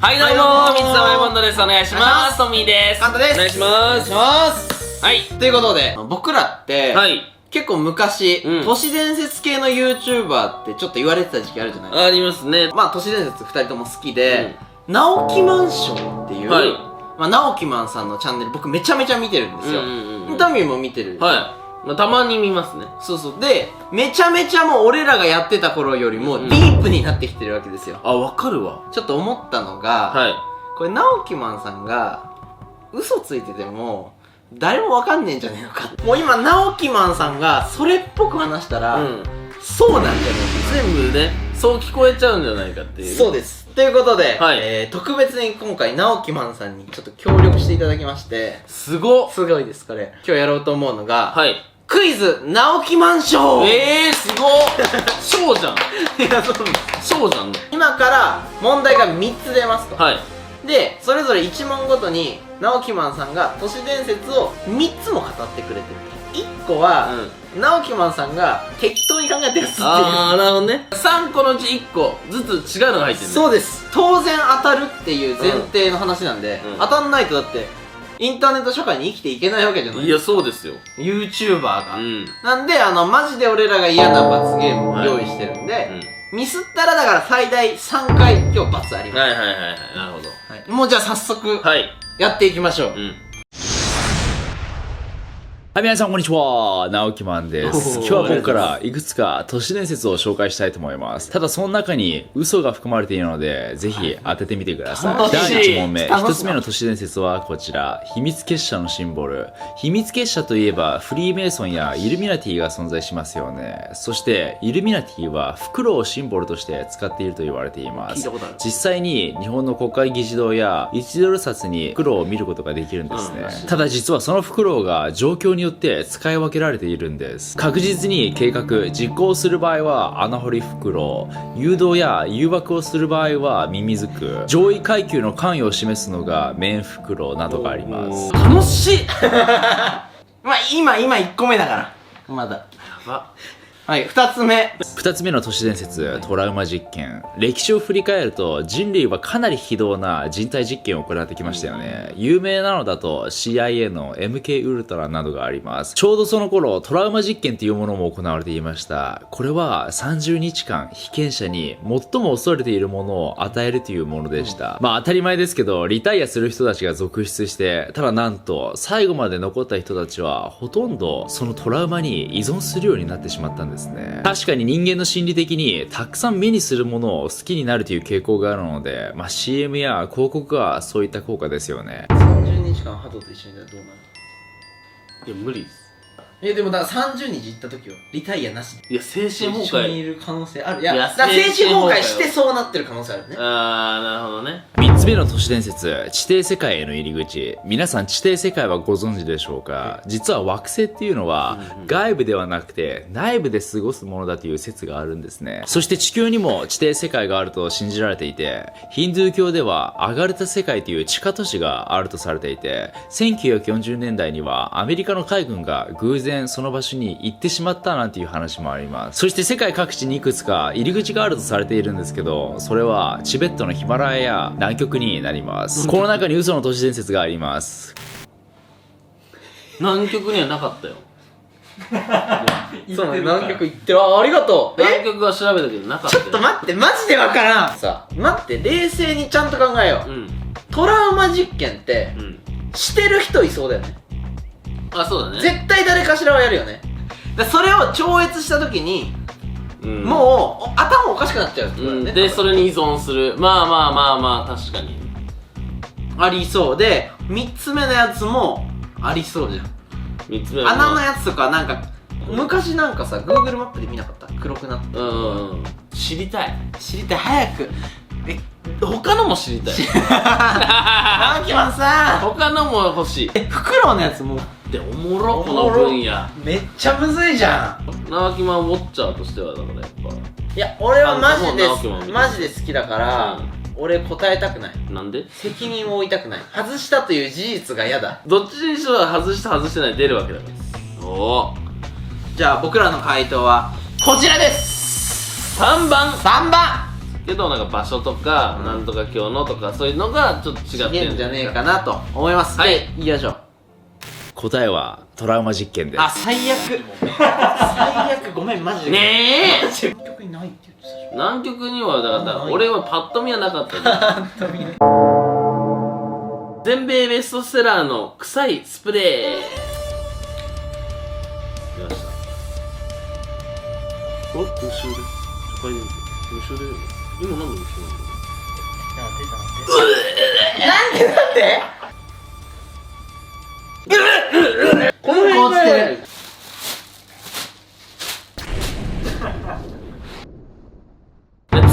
はい、どうも水溜りボンドです。お願いします。トミーです。カンタです。お願いします。はい。ということで、僕らって、はい。結構昔、うん都市伝説系の YouTuber ってちょっと言われてた時期あるじゃないですか。ありますね。まあ、都市伝説2人とも好きで、直木マンションっていう、はいまあ、直木マンさんのチャンネル僕めちゃめちゃ見てるんですよ。トミーも見てる。はい。まあ、たまに見ますね。そうそう。で、めちゃめちゃもう俺らがやってた頃よりもディープになってきてるわけですよ。あ、わかるわ。ちょっと思ったのが、はい。これ直木マンさんが嘘ついてても誰もわかんねえんじゃねえのか。もう今直木マンさんがそれっぽく話したら、そうなんじゃね全部ね、そう聞こえちゃうんじゃないかっていう。そうです。ということで、はい特別に今回直木マンさんにちょっと協力していただきまして、すごっ。すごいですこれ。今日やろうと思うのが、はい。クイズ直木マンション。すごっ。ショーじゃん。いやそうなんです。ショーじゃんね。今から問題が3つ出ますと。はい。で、それぞれ1問ごとに直木マンさんが都市伝説を3つも語ってくれてる。1個は、直木マンさんが適当に考えたやつっていう。あー、なるほどね。3個のうち1個ずつ違うのが入ってるね。そうです。当然当たるっていう前提の話なんで、当たんないとだってインターネット社会に生きていけないわけじゃない。いや、そうですよ。YouTuber が、なんでマジで俺らが嫌な罰ゲームを用意してるんで、ミスったらだから最大3回今日罰あります。はいはいはいはい。なるほど。もうじゃあ早速やっていきましょう。はい、皆さんこんにちは。直木マンです。今日はここからいくつか都市伝説を紹介したいと思います。ただその中に嘘が含まれているので、ぜひ当ててみてください。第1問目。1つ目の都市伝説はこちら。秘密結社のシンボル。秘密結社といえばフリーメイソンやイルミナティが存在しますよね。そしてイルミナティはフクロウをシンボルとして使っていると言われています。実際に日本の国会議事堂や1ドル札にフクロウを見ることができるんですね。ただ実はそのフクロウが状況によって使い分けられているんです。確実に計画実行する場合は穴掘りフクロウ、誘導や誘惑をする場合はミミズク、上位階級の関与を示すのがメンフクロウなどがあります。楽しいまあ今1個目だからまだ。はい、2つ目。2つ目の都市伝説、トラウマ実験。歴史を振り返ると人類はかなり非道な人体実験を行ってきましたよね。有名なのだと CIA の MK ウルトラなどがあります。ちょうどその頃トラウマ実験というものも行われていました。これは30日間被験者に最も恐れているものを与えるというものでした。まあ当たり前ですけどリタイアする人たちが続出して、ただなんと最後まで残った人たちはほとんどそのトラウマに依存するようになってしまったんです。確かに人間の心理的にたくさん目にするものを好きになるという傾向があるので、まあ、CM や広告はそういった効果ですよね。30日間ハトと一緒にいたらどうなる？いや、無理です。でもだから30日行った時はリタイアなしでいや、精神崩一緒にい壊。る可能性ある。いやだから精神崩壊してそうなってる可能性あるね。あー、なるほどね。3つ目の都市伝説、地底世界への入り口。皆さん地底世界はご存知でしょうか？実は惑星っていうのは外部ではなくて内部で過ごすものだという説があるんですね。そして地球にも地底世界があると信じられていて、ヒンドゥー教ではアガルタ世界という地下都市があるとされていて、1940年代にはアメリカの海軍が偶然その場所に行ってしまったなんていう話もあります。そして世界各地にいくつか入り口があるとされているんですけど、それはチベットのヒマラヤや南極になります。この中に嘘の都市伝説があります。南極にはなかったよ。そうね、南極行ってありがとう。南極は調べたけどなかったよ。ちょっと待って、マジでわからん。さあ待って、冷静にちゃんと考えよう。トラウマ実験ってしてる人いそうだよね。あ、そうだね。絶対誰かしらはやるよね。それを超越した時にもう頭おかしくなっちゃうってことだよね。で、それに依存する。まあまあまあまあ、確かにありそうで、3つ目のやつもありそうじゃん。3つ目は穴のやつとかなんか昔なんかさ Google マップで見なかった？黒くなって知りたい早く。他のも知りたい。直木マンさん他のも欲しい。フクロウのやつもでおもろ、この分野めっちゃむずいじゃん。直木マンウォッチャーとしてはだからやっぱ、いや俺はマジ直木マンでマジで好きだから、俺答えたくない。なんで？責任を負いたくない。外したという事実が嫌だ。どっちにしろ外した外してない出るわけだから。おお。じゃあ僕らの回答はこちらです。3番。けどなんか場所とか、なんとか今日のとかそういうのがちょっと違ってるんじゃねえかなと思います。はいで行きましょう。答えはトラウマ実験です。あ、最悪最悪、ごめんマジで。ねえ結局にないって言ってたでしょ。南極にはだから俺はパッと見はなかったね全米ベストセラーの臭いスプレー出ました。お、無臭で書いてみて。無臭で今なんで無臭なんだこの辺がね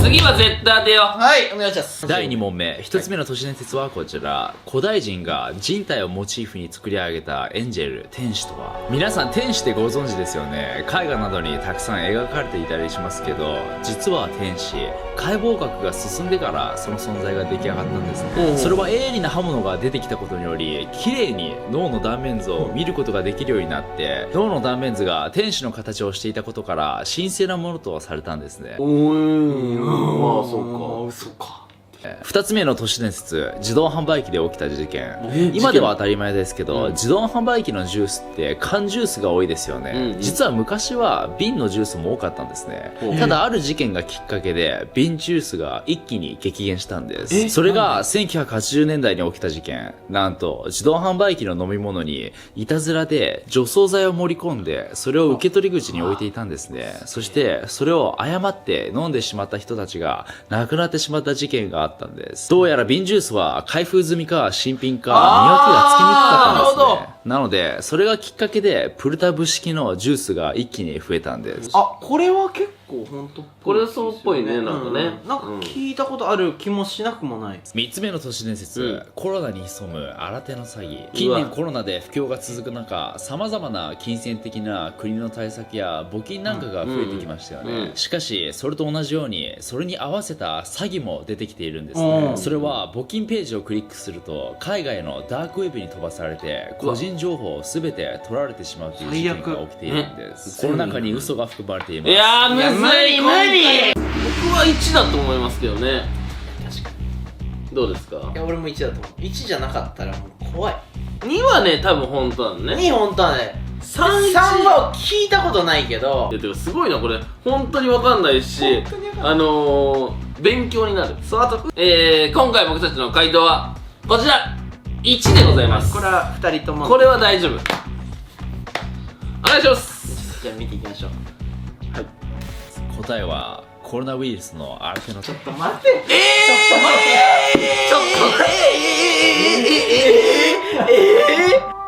次は絶対当てよう。はい、お願いします。第2問目、1つ目の都市伝説はこちら。古代人が人体をモチーフに作り上げたエンジェル、天使とは。皆さん天使ってご存知ですよね。絵画などにたくさん描かれていたりしますけど、実は天使、解剖学が進んでからその存在が出来上がったんですね。それは鋭利な刃物が出てきたことにより、綺麗に脳の断面図を見ることができるようになって、脳の断面図が天使の形をしていたことから、神聖なものとされたんですね。まあそうか。嘘か。 2つ目の都市伝説、自動販売機で起きた事件。今では当たり前ですけど、自動販売機のジュースって缶ジュースが多いですよね。実は昔は瓶のジュースも多かったんですね。ただある事件がきっかけで瓶ジュースが一気に激減したんです。それが1980年代に起きた事件。なんと自動販売機の飲み物にいたずらで除草剤を盛り込んで、それを受け取り口に置いていたんですね。そしてそれを誤って飲んでしまった人たちが亡くなってしまった事件があったんです。どうやら瓶ジュースは開封済みか新品か見分けがつきにくかったんですね。なのでそれがきっかけでプルタブ式のジュースが一気に増えたんです。あ、これは結構本当っぽい。これそうっぽいね、なんかね。なんか聞いたことある気もしなくもない。3つ目の都市伝説、コロナに潜む新手の詐欺。近年コロナで不況が続く中、様々な金銭的な国の対策や募金なんかが増えてきましたよね。しかしそれと同じようにそれに合わせた詐欺も出てきているんですね。それは募金ページをクリックすると海外のダークウェブに飛ばされて個人情報を全て取られてしまうという事件が起きているんです。この中に嘘が含まれています。いやー、むずい無理。僕は1だと思いますけどね。確かどうですか？に。いや、俺も1だと思う。1じゃなかったらもう怖い。2はね、多分本当なのね。 2本当はね、 3は聞いたことないけどいや、てかすごいなこれ。本当にわかんないし、勉強になる。そう、あと今回僕たちの回答はこちら1でございます。これは2人ともこれは大丈夫。お願いします。じゃあ見ていきましょう。答えはコロナウイルスの新手のちょっと待って、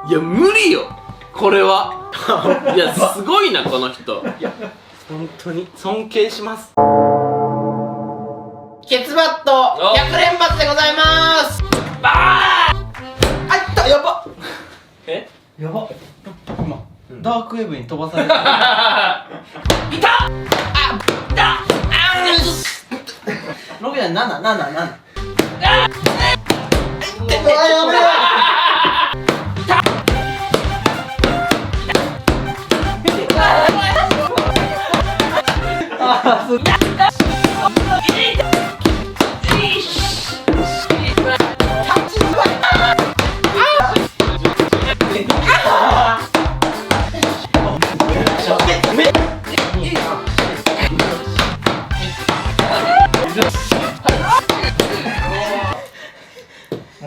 いや無理よこれは。いやすごいなこの人。いや本当に尊敬します。ケツバット100連発でございます。あいった、やばっ。やばっ。今ダークウェブに飛ばされた。いた。ロケナ7。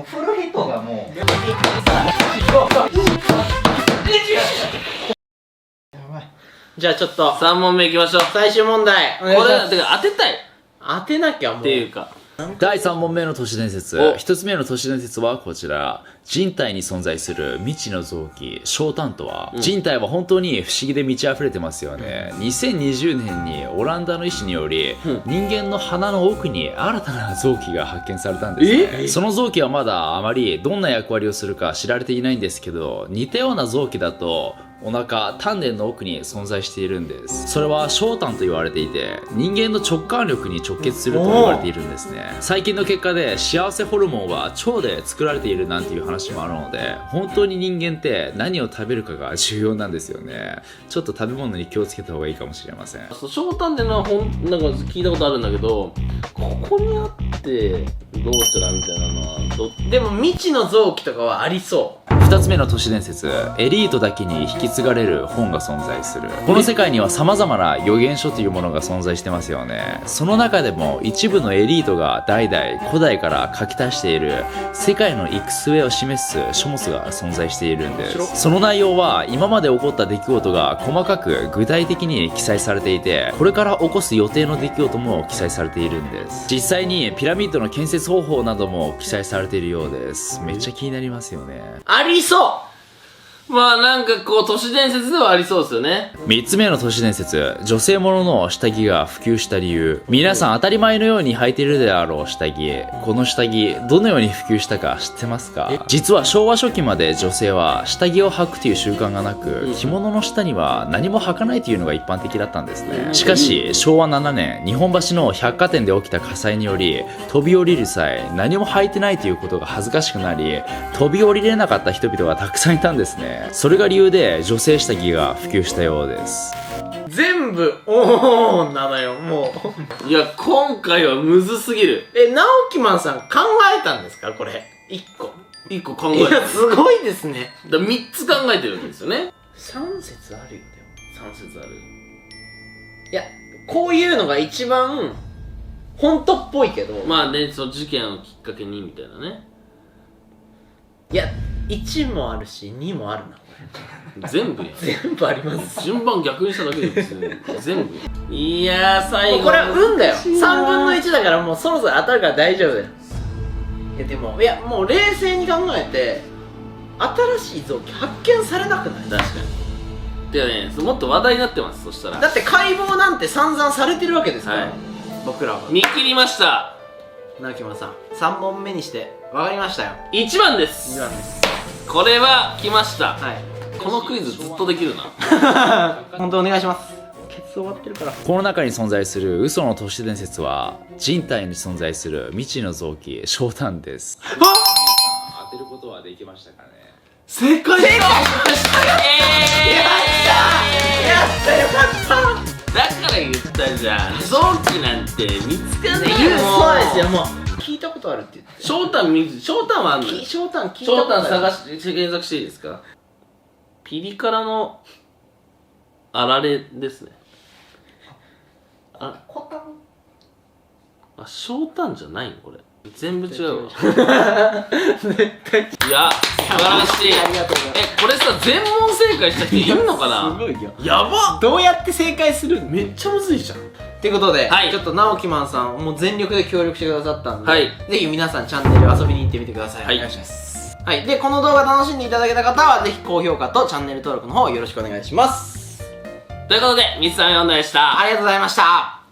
フルヒットがもう。じゃあちょっと3問目いきましょう。最終問題お願いしこます。れてか当てたい当てなきゃもうっていうか。第3問目の都市伝説。お1つ目の都市伝説はこちら。人体に存在する未知の臓器、小炭とは、人体は本当に不思議で満ち溢れてますよね。2020年にオランダの医師により、人間の鼻の奥に新たな臓器が発見されたんですね。その臓器はまだあまりどんな役割をするか知られていないんですけど、似たような臓器だとお腹、丹田の奥に存在しているんです。それは小胆と言われていて、人間の直感力に直結すると言われているんですね。最近の結果で幸せホルモンは腸で作られているなんていう話もあるので、本当に人間って何を食べるかが重要なんですよね。ちょっと食べ物に気をつけた方がいいかもしれません。そう、小丹田のなんか聞いたことあるんだけど、ここにあってどうちゃらみたいなのはでも未知の臓器とかはありそ2つ目の都市伝説、エリートだけに引き継がれる本が存在する。この世界には様々な予言書というものが存在してますよね。その中でも一部のエリートが代々古代から書き足している世界の行く末を示す書物が存在しているんです。その内容は今まで起こった出来事が細かく具体的に記載されていて、これから起こす予定の出来事も記載されているんです。実際にピラミッドの建設方法なども記載されているようです。めっちゃ気になりますよね。う。ありそまあなんかこう都市伝説ではありそうですよね。3つ目の都市伝説、女性ものの下着が普及した理由。皆さん当たり前のように履いているであろう下着。この下着、どのように普及したか知ってますか？実は昭和初期まで女性は下着を履くという習慣がなく、着物の下には何も履かないというのが一般的だったんですね。しかし昭和7年、日本橋の百貨店で起きた火災により、飛び降りる際何も履いてないということが恥ずかしくなり、飛び降りれなかった人々がたくさんいたんですね。それが理由で女性下着が普及したようです。全部おーなのよ、もう。いや、今回はむずすぎる。直樹マンさん考えたんですかこれ。1個。1個考えてる。いや、すごいですね。だから3つ考えてるわけですよね。 3説あるよ、でも。3説ある。いや、こういうのが一番、本当っぽいけど。まあね、その事件をきっかけにみたいなね。いや、1もあるし、2もあるな、こ全部やん。れ。全部あります。順番逆にしただけで別に全部。いやー、最後。これは運だよ。3分の1だからもうそろそろ当たるから大丈夫だよ。いや、でも、いや、もう冷静に考えて、新しい臓器発見されなくない？確かに。てかね、もっと話題になってます、そしたら。だって解剖なんて散々されてるわけですから、はい僕らは。見切りました。直木村さん、3問目にして分かりましたよ。1番です。2番です。これは来ました。はい。このクイズずっとできるな。本当お願いします。ケツ終わってるから。この中に存在する嘘の都市伝説は、人体に存在する未知の臓器、小胆です。当てることはできましたかね？正解だ。やったよかった。だから言ったじゃん。臓器なんて見つかんないそうもん。ですよ、もう。聞いたことあるって言って。翔太はあんのよ。翔太聞いた翔ことある。太探して検索していいですか？ピリ辛のあられですね。コタン。あ、翔太じゃないのこれ。全部違うわ。絶対。いや、素晴らしい。ありがとうございます。これさ、全問正解した人いるのかな？すごいよ。やばっ。どうやって正解するの？めっちゃむずいじゃん。ってことで、はいちょっと直樹マンさんもう全力で協力してくださったんで、はいぜひ皆さんチャンネル遊びに行ってみてください。はいお願いします。はい。で、この動画楽しんでいただけた方はぜひ高評価とチャンネル登録の方よろしくお願いします。ということで、ミスさん読んだでした。ありがとうございました。